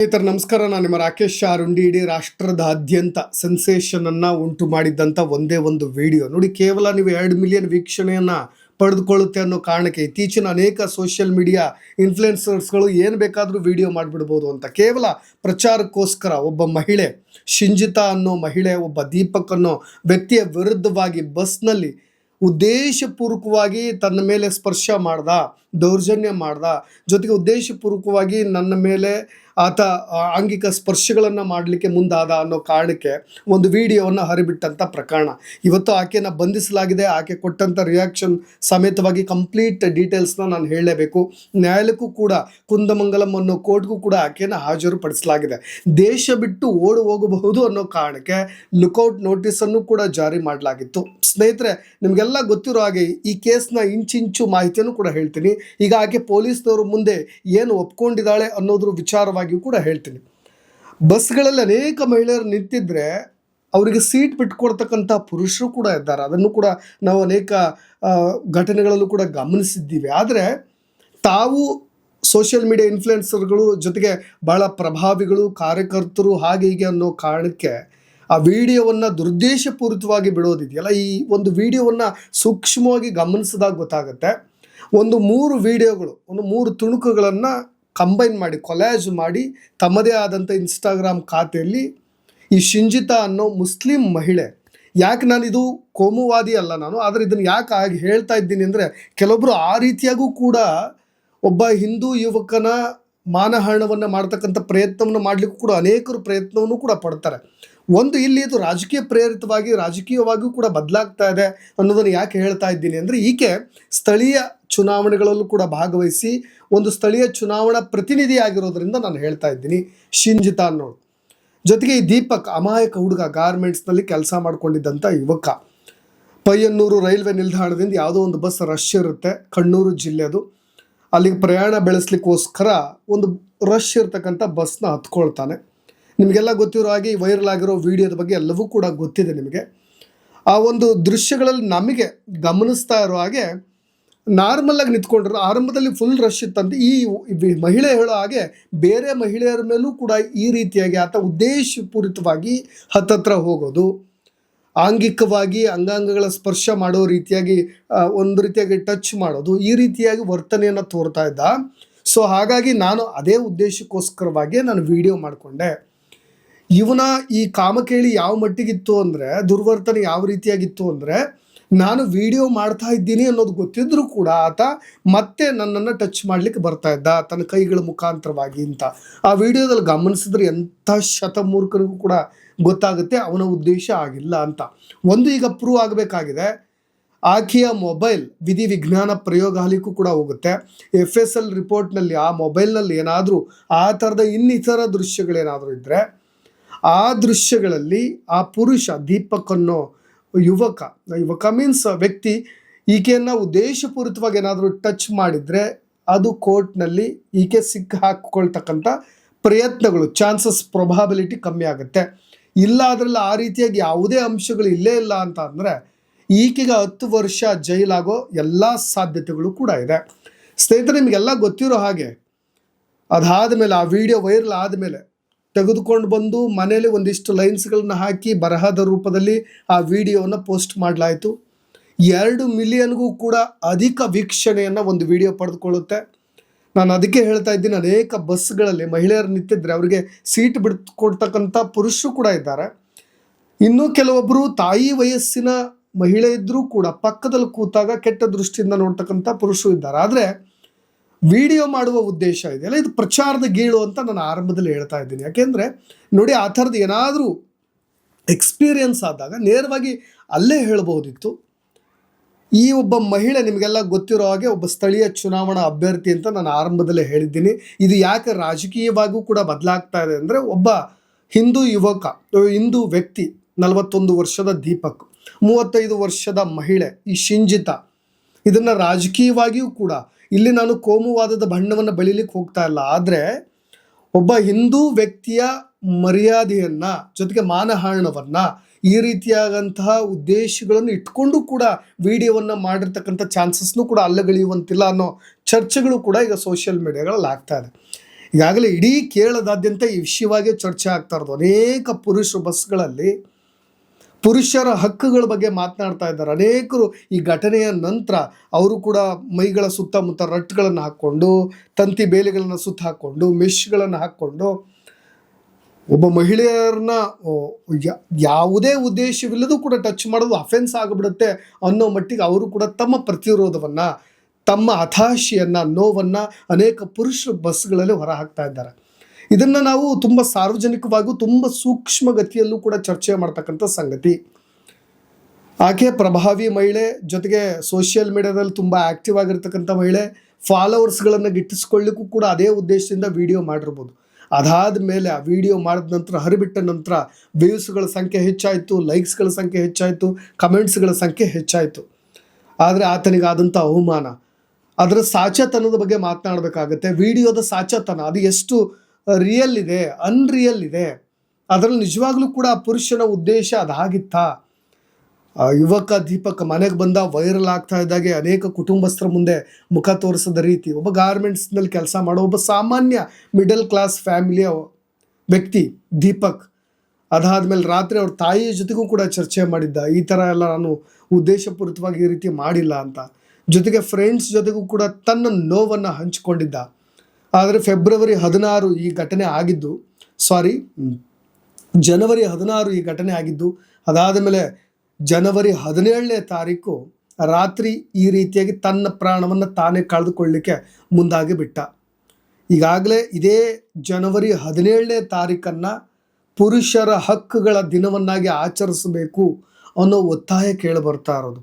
ಸ್ನೇಹಿತರೆ ನಮಸ್ಕಾರ. ನಾನು ನಿಮ್ಮ ರಾಕೇಶ್ ಶಾರುಂಡಿ. ಇಡೀ ರಾಷ್ಟ್ರದಾದ್ಯಂತ ಸೆನ್ಸೇಷನ್ ಅನ್ನ ಉಂಟು ಮಾಡಿದ್ದಂಥ ಒಂದೇ ಒಂದು ವಿಡಿಯೋ ನೋಡಿ, ಕೇವಲ ನೀವು 2 ಮಿಲಿಯನ್ ವೀಕ್ಷಣೆಯನ್ನ ಪಡೆದುಕೊಳ್ಳುತ್ತೆ ಅನ್ನೋ ಕಾರಣಕ್ಕೆ ಇತ್ತೀಚಿನ ಅನೇಕ ಸೋಷಿಯಲ್ ಮೀಡಿಯಾ ಇನ್ಫ್ಲುಯೆನ್ಸರ್ಸ್ಗಳು ಏನು ಬೇಕಾದರೂ ವಿಡಿಯೋ ಮಾಡಿಬಿಡ್ಬೋದು ಅಂತ ಕೇವಲ ಪ್ರಚಾರಕ್ಕೋಸ್ಕರ ಒಬ್ಬ ಮಹಿಳೆ, ಶಿಂಜಿತಾ ಅನ್ನೋ ಮಹಿಳೆ, ಒಬ್ಬ ದೀಪಕ್ ಅನ್ನೋ ವ್ಯಕ್ತಿಯ ವಿರುದ್ಧವಾಗಿ ಬಸ್ನಲ್ಲಿ ಉದ್ದೇಶಪೂರ್ವಕವಾಗಿ ತನ್ನ ಮೇಲೆ ಸ್ಪರ್ಶ ಮಾಡ್ದ, ದೌರ್ಜನ್ಯ ಮಾಡ್ದ, ಜೊತೆಗೆ ಉದ್ದೇಶಪೂರ್ವಕವಾಗಿ ನನ್ನ ಮೇಲೆ ಆತ ಆಂಗಿಕ ಸ್ಪರ್ಶಗಳನ್ನು ಮಾಡಲಿಕ್ಕೆ ಮುಂದಾದ ಅನ್ನೋ ಕಾರಣಕ್ಕೆ ಒಂದು ವಿಡಿಯೋವನ್ನು ಹರಿಬಿಟ್ಟಂಥ ಪ್ರಕರಣ. ಇವತ್ತು ಆಕೆಯನ್ನು ಬಂಧಿಸಲಾಗಿದೆ. ಆಕೆ ಕೊಟ್ಟಂಥ ರಿಯಾಕ್ಷನ್ ಸಮೇತವಾಗಿ ಕಂಪ್ಲೀಟ್ ಡೀಟೇಲ್ಸ್ನ ನಾನು ಹೇಳಲೇಬೇಕು. ನ್ಯಾಯಾಲಯಕ್ಕೂ ಕೂಡ, ಕುಂದಮಂಗಲಂ ಅನ್ನೋ ಕೋರ್ಟ್ಗೂ ಕೂಡ ಆಕೆಯನ್ನು ಹಾಜರುಪಡಿಸಲಾಗಿದೆ. ದೇಶ ಬಿಟ್ಟು ಓಡಿ ಹೋಗಬಹುದು ಅನ್ನೋ ಕಾರಣಕ್ಕೆ ಲುಕೌಟ್ ನೋಟಿಸನ್ನು ಕೂಡ ಜಾರಿ ಮಾಡಲಾಗಿತ್ತು. ಸ್ನೇಹಿತರೆ, ನಿಮಗೆಲ್ಲ ಗೊತ್ತಿರೋ ಹಾಗೆ ಈ ಕೇಸ್ನ ಇಂಚಿಂಚು ಮಾಹಿತಿಯನ್ನು ಕೂಡ ಹೇಳ್ತೀನಿ. ಈಗ ಆಕೆ ಪೊಲೀಸ್ನವರು ಮುಂದೆ ಏನು ಒಪ್ಕೊಂಡಿದ್ದಾಳೆ ಅನ್ನೋದ್ರ ವಿಚಾರವಾಗಿಯೂ ಕೂಡ ಹೇಳ್ತೀನಿ. ಬಸ್ಗಳಲ್ಲಿ ಅನೇಕ ಮಹಿಳೆಯರು ನಿಂತಿದ್ರೆ ಅವರಿಗೆ ಸೀಟ್ ಬಿಟ್ಕೊಡ್ತಕ್ಕಂಥ ಪುರುಷರು ಕೂಡ ಇದ್ದಾರೆ. ಅದನ್ನು ಕೂಡ ನಾವು ಅನೇಕ ಘಟನೆಗಳಲ್ಲೂ ಕೂಡ ಗಮನಿಸಿದ್ದೀವಿ. ಆದರೆ ತಾವು ಸೋಷಿಯಲ್ ಮೀಡಿಯಾ ಇನ್ಫ್ಲುಯೆನ್ಸರ್ಗಳು, ಜೊತೆಗೆ ಬಹಳ ಪ್ರಭಾವಿಗಳು, ಕಾರ್ಯಕರ್ತರು ಹಾಗೆ ಹೀಗೆ ಅನ್ನೋ ಕಾರಣಕ್ಕೆ ಆ ವಿಡಿಯೋವನ್ನು ದುರುದ್ದೇಶಪೂರಿತವಾಗಿ ಬಿಡೋದಿದೆಯಲ್ಲ, ಈ ಒಂದು ವಿಡಿಯೋವನ್ನು ಸೂಕ್ಷ್ಮವಾಗಿ ಗಮನಿಸಿದಾಗ ಗೊತ್ತಾಗುತ್ತೆ. ಒಂದು 3 ವಿಡಿಯೋಗಳು, ಒಂದು 3 ತುಣುಕುಗಳನ್ನು ಕಂಬೈನ್ ಮಾಡಿ, ಕೊಲ್ಯಾಜ್ ಮಾಡಿ ತಮ್ಮದೇ ಆದಂಥ ಇನ್ಸ್ಟಾಗ್ರಾಮ್ ಖಾತೆಯಲ್ಲಿ ಈ ಶಿಂಜಿತಾ ಅನ್ನೋ ಮುಸ್ಲಿಂ ಮಹಿಳೆ, ಯಾಕೆ ನಾನು ಇದು ಕೋಮುವಾದಿ ಅಲ್ಲ ನಾನು, ಆದರೆ ಇದನ್ನು ಯಾಕೆ ಆಗಿ ಹೇಳ್ತಾ ಇದ್ದೀನಿ ಅಂದರೆ, ಕೆಲವೊಬ್ಬರು ಆ ರೀತಿಯಾಗೂ ಕೂಡ ಒಬ್ಬ ಹಿಂದೂ ಯುವಕನ ಮಾನಹಾಣವನ್ನು ಮಾಡ್ತಕ್ಕಂಥ ಪ್ರಯತ್ನವನ್ನು ಮಾಡಲಿಕ್ಕೂ ಕೂಡ ಅನೇಕರು ಪ್ರಯತ್ನವನ್ನು ಕೂಡ ಪಡ್ತಾರೆ. ಒಂದು ಇಲ್ಲಿ ಇದು ರಾಜಕೀಯ ಪ್ರೇರಿತವಾಗಿ, ರಾಜಕೀಯವಾಗಿಯೂ ಕೂಡ ಬದಲಾಗ್ತಾ ಇದೆ ಅನ್ನೋದನ್ನು ಯಾಕೆ ಹೇಳ್ತಾ ಇದ್ದೀನಿ ಅಂದರೆ, ಈಕೆ ಸ್ಥಳೀಯ ಚುನಾವಣೆಗಳಲ್ಲೂ ಕೂಡ ಭಾಗವಹಿಸಿ ಒಂದು ಸ್ಥಳೀಯ ಚುನಾವಣಾ ಪ್ರತಿನಿಧಿ ಆಗಿರೋದ್ರಿಂದ ನಾನು ಹೇಳ್ತಾ ಇದ್ದೀನಿ. ಶಿಂಜಿತಾ ಅನ್ನೋಳು, ಜೊತೆಗೆ ಈ ದೀಪಕ್ ಅಮಾಯಕ ಹುಡುಗ, ಗಾರ್ಮೆಂಟ್ಸ್ನಲ್ಲಿ ಕೆಲಸ ಮಾಡ್ಕೊಂಡಿದ್ದಂಥ ಯುವಕ. ಪಯ್ಯನ್ನೂರು ರೈಲ್ವೆ ನಿಲ್ದಾಣದಿಂದ ಯಾವುದೋ ಒಂದು ಬಸ್ ರಶ್ ಇರುತ್ತೆ, ಕಣ್ಣೂರು ಜಿಲ್ಲೆದು. ಅಲ್ಲಿಗೆ ಪ್ರಯಾಣ ಬೆಳೆಸಲಿಕ್ಕೋಸ್ಕರ ಒಂದು ರಶ್ ಇರ್ತಕ್ಕಂಥ ಬಸ್ನ ಹತ್ಕೊಳ್ತಾನೆ. ನಿಮಗೆಲ್ಲ ಗೊತ್ತಿರೋ ಹಾಗೆ ಈ ವೈರಲ್ ಆಗಿರೋ ವಿಡಿಯೋದ ಬಗ್ಗೆ ಎಲ್ಲವೂ ಕೂಡ ಗೊತ್ತಿದೆ ನಿಮಗೆ. ಆ ಒಂದು ದೃಶ್ಯಗಳಲ್ಲಿ ನಮಗೆ ಗಮನಿಸ್ತಾ ಇರೋ ಹಾಗೆ ನಾರ್ಮಲಾಗಿ ನಿಂತ್ಕೊಂಡ್ರು. ಆರಂಭದಲ್ಲಿ ಫುಲ್ ರಶ್ ಇತ್ತಂತೆ. ಈ ಮಹಿಳೆ ಹೇಳೋ ಹಾಗೆ ಬೇರೆ ಮಹಿಳೆಯರ ಮೇಲೂ ಕೂಡ ಈ ರೀತಿಯಾಗಿ ಆತ ಉದ್ದೇಶಪೂರಿತವಾಗಿ ಹತ್ತತ್ರ ಹೋಗೋದು, ಆಂಗಿಕವಾಗಿ ಅಂಗಾಂಗಗಳ ಸ್ಪರ್ಶ ಮಾಡೋ ರೀತಿಯಾಗಿ, ಒಂದು ರೀತಿಯಾಗಿ ಟಚ್ ಮಾಡೋದು, ಈ ರೀತಿಯಾಗಿ ವರ್ತನೆಯನ್ನು ತೋರ್ತಾ ಇದ್ದ. ಸೊ ಹಾಗಾಗಿ ನಾನು ಅದೇ ಉದ್ದೇಶಕ್ಕೋಸ್ಕರವಾಗಿ ನಾನು ವಿಡಿಯೋ ಮಾಡಿಕೊಂಡೆ. ಇವನ ಈ ಕಾಮಕೇಳಿ ಯಾವ ಮಟ್ಟಿಗಿತ್ತು ಅಂದರೆ, ದುರ್ವರ್ತನೆ ಯಾವ ರೀತಿಯಾಗಿತ್ತು ಅಂದರೆ, ನಾನು ವಿಡಿಯೋ ಮಾಡ್ತಾ ಇದ್ದೀನಿ ಅನ್ನೋದು ಗೊತ್ತಿದ್ರೂ ಕೂಡ ಆತ ಮತ್ತೆ ನನ್ನನ್ನು ಟಚ್ ಮಾಡಲಿಕ್ಕೆ ಬರ್ತಾ ಇದ್ದ ತನ್ನ ಕೈಗಳ ಮುಖಾಂತರವಾಗಿ ಅಂತ. ಆ ವಿಡಿಯೋದಲ್ಲಿ ಗಮನಿಸಿದ್ರೆ ಎಂಥ ಶತಮೂರ್ಖರಿಗೂ ಕೂಡ ಗೊತ್ತಾಗುತ್ತೆ ಅವನ ಉದ್ದೇಶ ಆಗಿಲ್ಲ ಅಂತ. ಒಂದು ಈಗ ಪ್ರೂವ್ ಆಗಬೇಕಾಗಿದೆ. ಆಕೆಯ ಮೊಬೈಲ್ ವಿಧಿವಿಜ್ಞಾನ ಪ್ರಯೋಗಾಲಯಕ್ಕೂ ಕೂಡ ಹೋಗುತ್ತೆ. FSL ರಿಪೋರ್ಟ್ನಲ್ಲಿ ಆ ಮೊಬೈಲ್ನಲ್ಲಿ ಏನಾದರೂ ಆ ಥರದ ಇನ್ನಿತರ ದೃಶ್ಯಗಳೇನಾದರೂ ಇದ್ದರೆ, ಆ ದೃಶ್ಯಗಳಲ್ಲಿ ಆ ಪುರುಷ ದೀಪಕ್ ಅನ್ನೋ ಯುವಕ ಮೀನ್ಸ್ ವ್ಯಕ್ತಿ ಈಕೆಯನ್ನು ಉದ್ದೇಶಪೂರಿತವಾಗಿ ಏನಾದರೂ ಟಚ್ ಮಾಡಿದರೆ ಅದು ಕೋರ್ಟ್ನಲ್ಲಿ ಈಕೆ ಸಿಕ್ಕ ಹಾಕಿಕೊಳ್ತಕ್ಕಂಥ ಪ್ರಯತ್ನಗಳು, ಚಾನ್ಸಸ್, ಪ್ರೊಬಾಬಿಲಿಟಿ ಕಮ್ಮಿ ಆಗುತ್ತೆ. ಇಲ್ಲ ಅದರಲ್ಲಿ ಆ ರೀತಿಯಾಗಿ ಯಾವುದೇ ಅಂಶಗಳು ಇಲ್ಲೇ ಇಲ್ಲ ಅಂತ ಅಂದರೆ ಈಕೆಗೆ 10 ವರ್ಷ ಜೈಲಾಗೋ ಎಲ್ಲ ಸಾಧ್ಯತೆಗಳು ಕೂಡ ಇದೆ. ಸ್ನೇಹಿತರೆ, ನಿಮಗೆಲ್ಲ ಗೊತ್ತಿರೋ ಹಾಗೆ ಅದಾದ ಮೇಲೆ, ಆ ವಿಡಿಯೋ ವೈರಲ್ ಆದಮೇಲೆ ತೆಗೆದುಕೊಂಡು ಬಂದು ಮನೆಯಲ್ಲಿ ಒಂದಿಷ್ಟು ಲೈನ್ಸ್ಗಳನ್ನ ಹಾಕಿ ಬರಹದ ರೂಪದಲ್ಲಿ ಆ ವಿಡಿಯೋವನ್ನು ಪೋಸ್ಟ್ ಮಾಡಲಾಯಿತು. 2 ಮಿಲಿಯನ್ಗೂ ಕೂಡ ಅಧಿಕ ವೀಕ್ಷಣೆಯನ್ನು ಒಂದು ವಿಡಿಯೋ ಪಡೆದುಕೊಳ್ಳುತ್ತೆ. ನಾನು ಅದಕ್ಕೆ ಹೇಳ್ತಾ ಇದ್ದೀನಿ, ಅನೇಕ ಬಸ್ಗಳಲ್ಲಿ ಮಹಿಳೆಯರು ನಿಂತಿದ್ರೆ ಅವರಿಗೆ ಸೀಟ್ ಬಿಟ್ಕೊಡ್ತಕ್ಕಂಥ ಪುರುಷರು ಕೂಡ ಇದ್ದಾರೆ. ಇನ್ನೂ ಕೆಲವೊಬ್ಬರು ತಾಯಿ ವಯಸ್ಸಿನ ಮಹಿಳೆ ಇದ್ದರೂ ಕೂಡ ಪಕ್ಕದಲ್ಲಿ ಕೂತಾಗ ಕೆಟ್ಟ ದೃಷ್ಟಿಯಿಂದ ನೋಡ್ತಕ್ಕಂಥ ಪುರುಷರು ಇದ್ದಾರೆ. ಆದರೆ ವಿಡಿಯೋ ಮಾಡುವ ಉದ್ದೇಶ ಇದೆಯಲ್ಲ, ಇದು ಪ್ರಚಾರದ ಗೀಳು ಅಂತ ನಾನು ಆರಂಭದಲ್ಲಿ ಹೇಳ್ತಾ ಇದ್ದೀನಿ. ಯಾಕೆಂದರೆ ನೋಡಿ, ಆ ಥರದ್ದು ಏನಾದರೂ ಎಕ್ಸ್ಪೀರಿಯನ್ಸ್ ಆದಾಗ ನೇರವಾಗಿ ಅಲ್ಲೇ ಹೇಳಬಹುದಿತ್ತು. ಈ ಒಬ್ಬ ಮಹಿಳೆ ನಿಮಗೆಲ್ಲ ಗೊತ್ತಿರೋ ಹಾಗೆ ಒಬ್ಬ ಸ್ಥಳೀಯ ಚುನಾವಣಾ ಅಭ್ಯರ್ಥಿ ಅಂತ ನಾನು ಆರಂಭದಲ್ಲೇ ಹೇಳಿದ್ದೀನಿ. ಇದು ಯಾಕೆ ರಾಜಕೀಯವಾಗಿಯೂ ಕೂಡ ಬದಲಾಗ್ತಾ ಇದೆ ಅಂದರೆ, ಒಬ್ಬ ಹಿಂದೂ ಯುವಕ, ಹಿಂದೂ ವ್ಯಕ್ತಿ, 41 ವರ್ಷದ ದೀಪಕ್, 35 ವರ್ಷದ ಮಹಿಳೆ ಈ ಶಿಂಜಿತಾ, ಇದನ್ನು ರಾಜಕೀಯವಾಗಿಯೂ ಕೂಡ ಇಲ್ಲಿ ನಾನು ಕೋಮುವಾದದ ಬಣ್ಣವನ್ನು ಬೆಳಿಲಿಕ್ಕೆ ಹೋಗ್ತಾ ಇಲ್ಲ. ಆದರೆ ಒಬ್ಬ ಹಿಂದೂ ವ್ಯಕ್ತಿಯ ಮರ್ಯಾದೆಯನ್ನು, ಜೊತೆಗೆ ಮಾನಹಾಣವನ್ನು, ಈ ರೀತಿಯಾದಂತಹ ಉದ್ದೇಶಗಳನ್ನು ಇಟ್ಕೊಂಡು ಕೂಡ ವಿಡಿಯೋವನ್ನು ಮಾಡಿರ್ತಕ್ಕಂಥ ಚಾನ್ಸಸ್ನೂ ಕೂಡ ಅಲ್ಲಗಳೆಯುವಂತಿಲ್ಲ ಅನ್ನೋ ಚರ್ಚೆಗಳು ಕೂಡ ಈಗ ಸೋಷಿಯಲ್ ಮೀಡಿಯಾಗಳಲ್ಲಿ ಆಗ್ತಾ ಇದೆ. ಈಗಾಗಲೇ ಇಡೀ ಕೇರಳದಾದ್ಯಂತ ಈ ವಿಷಯವಾಗಿ ಚರ್ಚೆ ಆಗ್ತಾ ಇರೋದು. ಅನೇಕ ಪುರುಷ ಬಸ್ಗಳಲ್ಲಿ ಪುರುಷರ ಹಕ್ಕುಗಳ ಬಗ್ಗೆ ಮಾತನಾಡ್ತಾ ಇದ್ದಾರೆ. ಅನೇಕರು ಈ ಘಟನೆಯ ನಂತರ ಅವರು ಕೂಡ ಮೈಗಳ ಸುತ್ತಮುತ್ತ ರಟ್ಗಳನ್ನು ಹಾಕ್ಕೊಂಡು, ತಂತಿ ಬೇಲಿಗಳನ್ನು ಸುತ್ತ ಹಾಕ್ಕೊಂಡು, ಮೆಶ್ಗಳನ್ನು ಹಾಕ್ಕೊಂಡು ಒಬ್ಬ ಮಹಿಳೆಯರನ್ನ ಯಾವುದೇ ಉದ್ದೇಶವಿಲ್ಲದೂ ಕೂಡ ಟಚ್ ಮಾಡೋದು ಅಫೆನ್ಸ್ ಆಗಿಬಿಡುತ್ತೆ ಅನ್ನೋ ಮಟ್ಟಿಗೆ ಅವರು ಕೂಡ ತಮ್ಮ ಪ್ರತಿರೋಧವನ್ನು, ತಮ್ಮ ಹತಾಶೆಯನ್ನು, ನೋವನ್ನು ಅನೇಕ ಪುರುಷ ಬಸ್ಗಳಲ್ಲಿ ಹೊರ ಹಾಕ್ತಾ ಇದ್ದಾರೆ. ಇದನ್ನು ನಾವು ತುಂಬ ಸಾರ್ವಜನಿಕವಾಗಿಯೂ ತುಂಬ ಸೂಕ್ಷ್ಮ ಗತಿಯಲ್ಲೂ ಕೂಡ ಚರ್ಚೆ ಮಾಡ್ತಕ್ಕಂಥ ಸಂಗತಿ. ಆಕೆ ಪ್ರಭಾವಿ ಮಹಿಳೆ, ಜೊತೆಗೆ ಸೋಷಿಯಲ್ ಮೀಡಿಯಾದಲ್ಲಿ ತುಂಬ ಆ್ಯಕ್ಟಿವ್ ಆಗಿರ್ತಕ್ಕಂಥ ಮಹಿಳೆ. ಫಾಲೋವರ್ಸ್ಗಳನ್ನು ಗಿಟ್ಟಿಸ್ಕೊಳ್ಳಿಕ್ಕೂ ಕೂಡ ಅದೇ ಉದ್ದೇಶದಿಂದ ವಿಡಿಯೋ ಮಾಡಿರ್ಬೋದು. ಅದಾದ ಮೇಲೆ ಆ ವಿಡಿಯೋ ಮಾಡಿದ ನಂತರ, ಹರಿಬಿಟ್ಟ ನಂತರ ವ್ಯೂಸ್ಗಳ ಸಂಖ್ಯೆ ಹೆಚ್ಚಾಯಿತು, ಲೈಕ್ಸ್ಗಳ ಸಂಖ್ಯೆ ಹೆಚ್ಚಾಯಿತು, ಕಮೆಂಟ್ಸ್ಗಳ ಸಂಖ್ಯೆ ಹೆಚ್ಚಾಯಿತು. ಆದರೆ ಆತನಿಗಾದಂಥ ಅವಮಾನ, ಅದರ ಸಾಚತನದ ಬಗ್ಗೆ ಮಾತನಾಡಬೇಕಾಗತ್ತೆ. ವಿಡಿಯೋದ ಸಾಚತನ ಅದು ಎಷ್ಟು ರಿಯಲ್ ಇದೆ, ಅನ್ರಿಯಲ್ ಇದೆ, ಅದರಲ್ಲಿ ನಿಜವಾಗ್ಲೂ ಕೂಡ ಪುರುಷನ ಉದ್ದೇಶ ಅದಾಗಿತ್ತಾ? ಯುವಕ ದೀಪಕ್ ಮನೆಗೆ ಬಂದ ವೈರಲ್ ಆಗ್ತಾ ಇದ್ದಾಗೆ ಅನೇಕ ಕುಟುಂಬಸ್ಥರ ಮುಂದೆ ಮುಖ ತೋರಿಸದ ರೀತಿ, ಒಬ್ಬ ಗಾರ್ಮೆಂಟ್ಸ್ನಲ್ಲಿ ಕೆಲಸ ಮಾಡೋ ಒಬ್ಬ ಸಾಮಾನ್ಯ ಮಿಡಲ್ ಕ್ಲಾಸ್ ಫ್ಯಾಮಿಲಿಯ ವ್ಯಕ್ತಿ ದೀಪಕ್, ಅದಾದಮೇಲೆ ರಾತ್ರಿ ಅವ್ರ ತಾಯಿಯ ಜೊತೆಗೂ ಕೂಡ ಚರ್ಚೆ ಮಾಡಿದ್ದ, ಈ ಥರ ಎಲ್ಲ ನಾನು ಉದ್ದೇಶಪೂರಿತವಾಗಿ ಈ ರೀತಿ ಮಾಡಿಲ್ಲ ಅಂತ. ಜೊತೆಗೆ ಫ್ರೆಂಡ್ಸ್ ಜೊತೆಗೂ ಕೂಡ ತನ್ನ ನೋವನ್ನು ಹಂಚಿಕೊಂಡಿದ್ದ. ಆದರೆ ಫೆಬ್ರವರಿ 16 ಈ ಘಟನೆ ಆಗಿದ್ದು, ಜನವರಿ 16 ಈ ಘಟನೆ ಆಗಿದ್ದು. ಅದಾದ ಮೇಲೆ ಜನವರಿ 17ನೇ ತಾರೀಕು ರಾತ್ರಿ ಈ ರೀತಿಯಾಗಿ ತನ್ನ ಪ್ರಾಣವನ್ನು ತಾನೇ ಕಳೆದುಕೊಳ್ಳಲಿಕ್ಕೆ ಮುಂದಾಗಿ ಬಿಟ್ಟ. ಈಗಾಗಲೇ ಇದೇ ಜನವರಿ 17ನೇ ತಾರೀಕನ್ನು ಪುರುಷರ ಹಕ್ಕುಗಳ ದಿನವನ್ನಾಗಿ ಆಚರಿಸಬೇಕು ಅನ್ನೋ ಒತ್ತಾಯ ಕೇಳಿಬರ್ತಾ ಇರೋದು.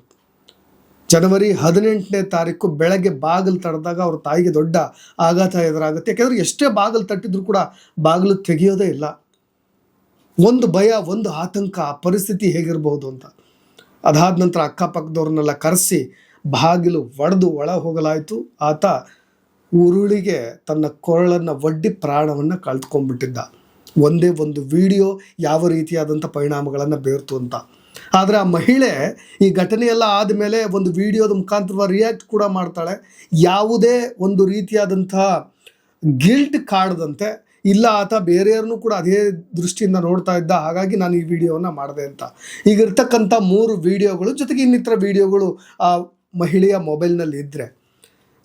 ಜನವರಿ 18ನೇ ತಾರೀಕು ಬೆಳಗ್ಗೆ ಬಾಗಿಲು ತಡೆದಾಗ ಅವ್ರ ತಾಯಿಗೆ ದೊಡ್ಡ ಆಘಾತ ಎದುರಾಗುತ್ತೆ. ಯಾಕೆಂದರೆ ಎಷ್ಟೇ ಬಾಗಿಲು ತಟ್ಟಿದ್ರು ಕೂಡ ಬಾಗಿಲು ತೆಗೆಯೋದೇ ಇಲ್ಲ. ಒಂದು ಭಯ, ಒಂದು ಆತಂಕ, ಆ ಪರಿಸ್ಥಿತಿ ಹೇಗಿರ್ಬೋದು ಅಂತ. ಅದಾದ ನಂತರ ಅಕ್ಕಪಕ್ಕದವ್ರನ್ನೆಲ್ಲ ಕರೆಸಿ ಬಾಗಿಲು ಒಡೆದು ಒಳ ಹೋಗಲಾಯಿತು. ಆತ ಉರುಳಿಗೆ ತನ್ನ ಕೊರಳನ್ನು ಒಡ್ಡಿ ಪ್ರಾಣವನ್ನು ಕಳೆದುಕೊಂಡ್ಬಿಟ್ಟಿದ್ದ. ಒಂದೇ ಒಂದು ವಿಡಿಯೋ ಯಾವ ರೀತಿಯಾದಂಥ ಪರಿಣಾಮಗಳನ್ನು ಬೀರ್ತು ಅಂತ. ಆದರೆ ಆ ಮಹಿಳೆ ಈ ಘಟನೆಯೆಲ್ಲ ಆದಮೇಲೆ ಒಂದು ವಿಡಿಯೋದ ಮುಖಾಂತರ ರಿಯಾಕ್ಟ್ ಕೂಡ ಮಾಡ್ತಾಳೆ. ಯಾವುದೇ ಒಂದು ರೀತಿಯಾದಂತಹ ಗಿಲ್ಟ್ ಕಾಡದಂತೆ, ಇಲ್ಲ ಆತ ಬೇರೆಯವ್ರನ್ನೂ ಕೂಡ ಅದೇ ದೃಷ್ಟಿಯಿಂದ ನೋಡ್ತಾ ಇದ್ದ, ಹಾಗಾಗಿ ನಾನು ಈ ವಿಡಿಯೋವನ್ನು ಮಾಡಿದೆ ಅಂತ. ಈಗ ಇರ್ತಕ್ಕಂಥ 3 ವಿಡಿಯೋಗಳು ಜೊತೆಗೆ ಇನ್ನಿತರ ವಿಡಿಯೋಗಳು ಆ ಮಹಿಳೆಯ ಮೊಬೈಲ್ನಲ್ಲಿ ಇದ್ದರೆ,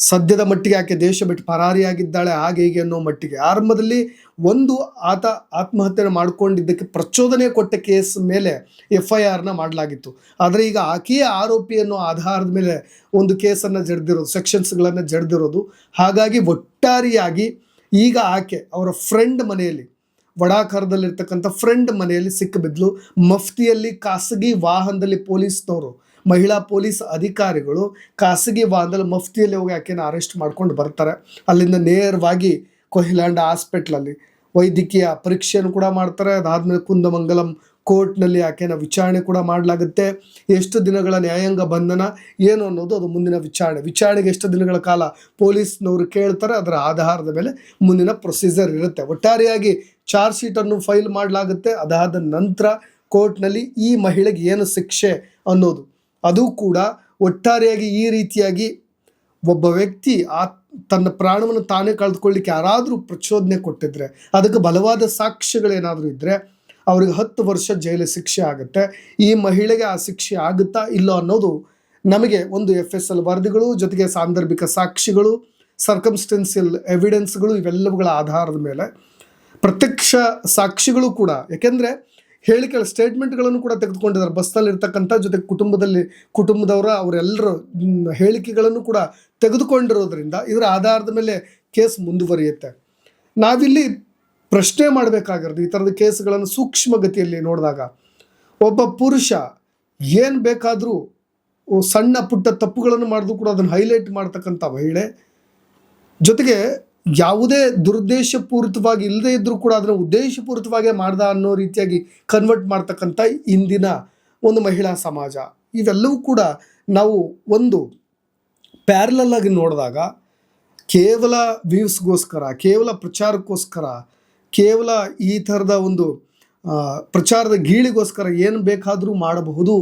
ಸದ್ಯದ ಮಟ್ಟಿಗೆ ಆಕೆ ದೇಶ ಬಿಟ್ಟು ಪರಾರಿಯಾಗಿದ್ದಾಳೆ ಹಾಗೆ ಹೀಗೆ ಅನ್ನೋ ಮಟ್ಟಿಗೆ. ಆರಂಭದಲ್ಲಿ ಒಂದು ಆತ ಆತ್ಮಹತ್ಯೆ ಮಾಡಿಕೊಂಡಿದ್ದಕ್ಕೆ ಪ್ರಚೋದನೆ ಕೊಟ್ಟ ಕೇಸ್ ಮೇಲೆ FIRನ ಮಾಡಲಾಗಿತ್ತು. ಆದರೆ ಈಗ ಆಕೆಯೇ ಆರೋಪಿ ಅನ್ನೋ ಆಧಾರದ ಮೇಲೆ ಒಂದು ಕೇಸನ್ನು ಜಡ್ದಿರೋದು, ಸೆಕ್ಷನ್ಸ್ಗಳನ್ನು ಜಡ್ದಿರೋದು. ಹಾಗಾಗಿ ಒಟ್ಟಾರೆಯಾಗಿ ಈಗ ಆಕೆ ಅವರ ಫ್ರೆಂಡ್ ಮನೆಯಲ್ಲಿ, ವಡಾಕರದಲ್ಲಿರ್ತಕ್ಕಂಥ ಫ್ರೆಂಡ್ ಮನೆಯಲ್ಲಿ ಸಿಕ್ಕಿಬಿದ್ಲು. ಮಫ್ತಿಯಲ್ಲಿ ಖಾಸಗಿ ವಾಹನದಲ್ಲಿ ಪೊಲೀಸ್ನವರು, ಮಹಿಳಾ ಪೊಲೀಸ್ ಅಧಿಕಾರಿಗಳು ಖಾಸಗಿ ವಾಹನದಲ್ಲಿ ಮಫ್ತಿಯಲ್ಲಿ ಹೋಗಿ ಆಕೆನ ಅರೆಸ್ಟ್ ಮಾಡ್ಕೊಂಡು ಬರ್ತಾರೆ. ಅಲ್ಲಿಂದ ನೇರವಾಗಿ ಕೊಹಿಲಾಂಡ ಹಾಸ್ಪಿಟ್ಲಲ್ಲಿ ವೈದ್ಯಕೀಯ ಪರೀಕ್ಷೆಯನ್ನು ಕೂಡ ಮಾಡ್ತಾರೆ. ಅದಾದಮೇಲೆ ಕುಂದಮಂಗಲಂ ಕೋರ್ಟ್ನಲ್ಲಿ ಆಕೆನ ವಿಚಾರಣೆ ಕೂಡ ಮಾಡಲಾಗುತ್ತೆ. ಎಷ್ಟು ದಿನಗಳ ನ್ಯಾಯಾಂಗ ಬಂಧನ ಏನು ಅನ್ನೋದು ಅದು ಮುಂದಿನ ವಿಚಾರಣೆಗೆ ಎಷ್ಟು ದಿನಗಳ ಕಾಲ ಪೊಲೀಸ್ನವರು ಕೇಳ್ತಾರೆ, ಅದರ ಆಧಾರದ ಮೇಲೆ ಮುಂದಿನ ಪ್ರೊಸೀಜರ್ ಇರುತ್ತೆ. ಒಟ್ಟಾರೆಯಾಗಿ ಚಾರ್ಜ್ ಶೀಟನ್ನು ಫೈಲ್ ಮಾಡಲಾಗುತ್ತೆ. ಅದಾದ ನಂತರ ಕೋರ್ಟ್ನಲ್ಲಿ ಈ ಮಹಿಳೆಗೆ ಏನು ಶಿಕ್ಷೆ ಅನ್ನೋದು, ಅದು ಕೂಡ ಒಟ್ಟಾರೆಯಾಗಿ ಈ ರೀತಿಯಾಗಿ ಒಬ್ಬ ವ್ಯಕ್ತಿ ತನ್ನ ಪ್ರಾಣವನ್ನು ತಾನೇ ಕಳೆದುಕೊಳ್ಳಿಕ್ಕೆ ಯಾರಾದರೂ ಪ್ರಚೋದನೆ ಕೊಟ್ಟಿದ್ರೆ, ಅದಕ್ಕೆ ಬಲವಾದ ಸಾಕ್ಷ್ಯಗಳೇನಾದರೂ ಇದ್ದರೆ ಅವ್ರಿಗೆ 10 ವರ್ಷ ಜೈಲು ಶಿಕ್ಷೆ ಆಗುತ್ತೆ. ಈ ಮಹಿಳೆಗೆ ಆ ಶಿಕ್ಷೆ ಆಗುತ್ತಾ ಇಲ್ಲೋ ಅನ್ನೋದು ನಮಗೆ ಒಂದು FSL ವರದಿಗಳು ಜೊತೆಗೆ ಸಾಂದರ್ಭಿಕ ಸಾಕ್ಷಿಗಳು, ಸರ್ಕಮ್ಸ್ಟೆನ್ಸಿಯಲ್ ಎವಿಡೆನ್ಸ್ಗಳು ಇವೆಲ್ಲವುಗಳ ಆಧಾರದ ಮೇಲೆ ಪ್ರತ್ಯಕ್ಷ ಸಾಕ್ಷಿಗಳು ಕೂಡ, ಯಾಕೆಂದರೆ ಹೇಳಿಕೆಗಳ ಸ್ಟೇಟ್ಮೆಂಟ್ಗಳನ್ನು ಕೂಡ ತೆಗೆದುಕೊಂಡಿದ್ದಾರೆ ಬಸ್ನಲ್ಲಿರ್ತಕ್ಕಂಥ, ಜೊತೆಗೆ ಕುಟುಂಬದವರ ಅವರೆಲ್ಲರ ಹೇಳಿಕೆಗಳನ್ನು ಕೂಡ ತೆಗೆದುಕೊಂಡಿರೋದ್ರಿಂದ ಇದರ ಆಧಾರದ ಮೇಲೆ ಕೇಸ್ ಮುಂದುವರಿಯುತ್ತೆ. ನಾವಿಲ್ಲಿ ಪ್ರಶ್ನೆ ಮಾಡಬೇಕಾಗಿರೋದು, ಈ ಥರದ ಕೇಸ್ಗಳನ್ನು ಸೂಕ್ಷ್ಮ ಗತಿಯಲ್ಲಿ ನೋಡಿದಾಗ ಒಬ್ಬ ಪುರುಷ ಏನು ಬೇಕಾದರೂ ಸಣ್ಣ ಪುಟ್ಟ ತಪ್ಪುಗಳನ್ನು ಮಾಡಿದ್ರು ಕೂಡ ಅದನ್ನು ಹೈಲೈಟ್ ಮಾಡ್ತಕ್ಕಂಥ ಮಹಿಳೆ, ಜೊತೆಗೆ ಯಾವುದೇ ದುರುದ್ದೇಶಪೂರಿತವಾಗಿ ಇಲ್ಲದೇ ಇದ್ದರೂ ಕೂಡ ಅದನ್ನು ಉದ್ದೇಶಪೂರಿತವಾಗಿ ಮಾಡ್ದ ಅನ್ನೋ ರೀತಿಯಾಗಿ ಕನ್ವರ್ಟ್ ಮಾಡ್ತಕ್ಕಂಥ ಇಂದಿನ ಒಂದು ಮಹಿಳಾ ಸಮಾಜ, ಇವೆಲ್ಲವೂ ಕೂಡ ನಾವು ಒಂದು ಪ್ಯಾರಲಲ್ ಆಗಿ ನೋಡಿದಾಗ ಕೇವಲ ವ್ಯೂಸ್ಗೋಸ್ಕರ, ಕೇವಲ ಪ್ರಚಾರಕ್ಕೋಸ್ಕರ, ಕೇವಲ ಈ ಥರದ ಒಂದು ಪ್ರಚಾರದ ಗೀಳಿಗೋಸ್ಕರ ಏನು ಬೇಕಾದರೂ ಮಾಡಬಹುದು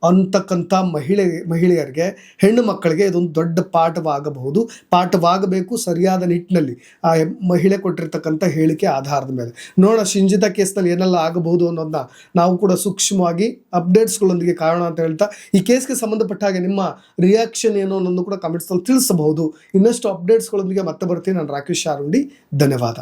ಅಂತಕ್ಕಂಥ ಮಹಿಳೆಯರಿಗೆ, ಹೆಣ್ಣು ಮಕ್ಕಳಿಗೆ ಇದೊಂದು ದೊಡ್ಡ ಪಾಠವಾಗಬೇಕು ಸರಿಯಾದ ನಿಟ್ಟಿನಲ್ಲಿ ಆ ಮಹಿಳೆ ಕೊಟ್ಟಿರ್ತಕ್ಕಂಥ ಹೇಳಿಕೆ ಆಧಾರದ ಮೇಲೆ. ನೋಡೋಣ ಶಿಂಜಿತಾ ಕೇಸ್ನಲ್ಲಿ ಏನೆಲ್ಲ ಆಗಬಹುದು ಅನ್ನೋದನ್ನ ನಾವು ಕೂಡ ಸೂಕ್ಷ್ಮವಾಗಿ ಅಪ್ಡೇಟ್ಸ್ಗಳೊಂದಿಗೆ ಕಾರಣ ಅಂತ ಹೇಳ್ತಾ, ಈ ಕೇಸ್ಗೆ ಸಂಬಂಧಪಟ್ಟ ಹಾಗೆ ನಿಮ್ಮ ರಿಯಾಕ್ಷನ್ ಏನು ಅನ್ನೋದು ಕೂಡ ಕಮೆಂಟ್ಸ್ನಲ್ಲಿ ತಿಳಿಸಬಹುದು. ಇನ್ನಷ್ಟು ಅಪ್ಡೇಟ್ಸ್ಗಳೊಂದಿಗೆ ಮತ್ತೆ ಬರ್ತೀನಿ. ನಾನು ರಾಕೇಶ್ ಶಾರುಂಡಿ, ಧನ್ಯವಾದ.